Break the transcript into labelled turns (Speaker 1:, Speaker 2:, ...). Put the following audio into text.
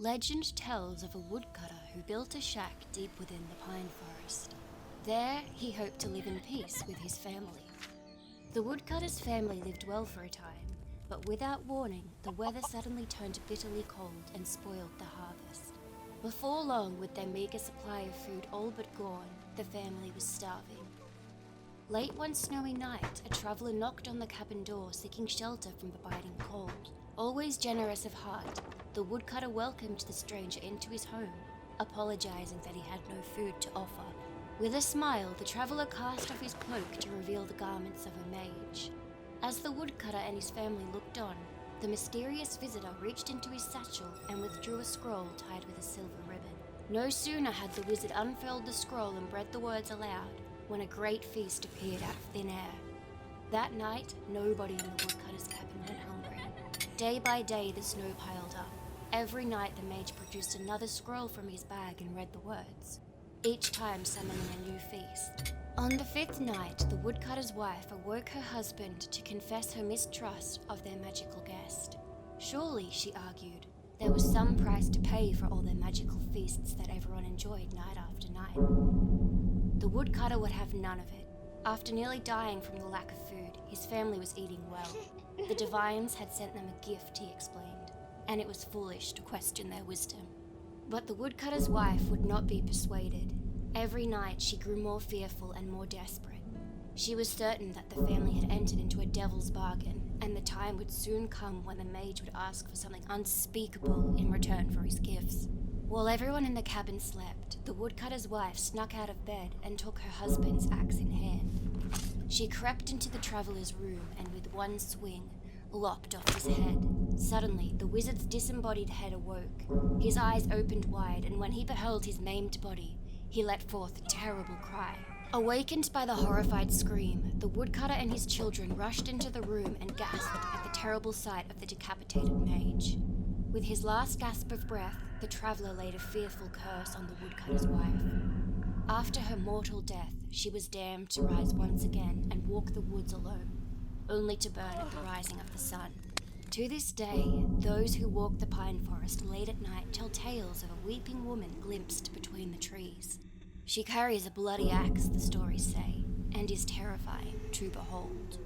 Speaker 1: Legend tells of a woodcutter who built a shack deep within the pine forest. There, he hoped to live in peace with his family. The woodcutter's family lived well for a time, but without warning, the weather suddenly turned bitterly cold and spoiled the harvest. Before long, with their meager supply of food all but gone, the family was starving. Late one snowy night, a traveller knocked on the cabin door seeking shelter from the biting cold. Always generous of heart, the woodcutter welcomed the stranger into his home, apologizing that he had no food to offer. With a smile, the traveller cast off his cloak to reveal the garments of a mage. As the woodcutter and his family looked on, the mysterious visitor reached into his satchel and withdrew a scroll tied with a silver ribbon. No sooner had the wizard unfurled the scroll and read the words aloud, when a great feast appeared out of thin air. That night, nobody in the woodcutter's cabin went hungry. Day by day, the snow piled up. Every night, the mage produced another scroll from his bag and read the words, each time summoning a new feast. On the fifth night, the woodcutter's wife awoke her husband to confess her mistrust of their magical guest. Surely, she argued, there was some price to pay for all their magical feasts that everyone enjoyed night after night. The woodcutter would have none of it. After nearly dying from the lack of food, his family was eating well. The divines had sent them a gift, he explained, and it was foolish to question their wisdom. But the woodcutter's wife would not be persuaded. Every night she grew more fearful and more desperate. She was certain that the family had entered into a devil's bargain, and the time would soon come when the mage would ask for something unspeakable in return for his gifts. While everyone in the cabin slept, the woodcutter's wife snuck out of bed and took her husband's axe in hand. She crept into the traveller's room and with one swing, lopped off his head. Suddenly, the wizard's disembodied head awoke. His eyes opened wide, and when he beheld his maimed body, he let forth a terrible cry. Awakened by the horrified scream, the woodcutter and his children rushed into the room and gasped at the terrible sight of the decapitated mage. With his last gasp of breath, the traveller laid a fearful curse on the woodcutter's wife. After her mortal death, she was damned to rise once again and walk the woods alone, only to burn at the rising of the sun. To this day, those who walk the pine forest late at night tell tales of a weeping woman glimpsed between the trees. She carries a bloody axe, the stories say, and is terrifying to behold.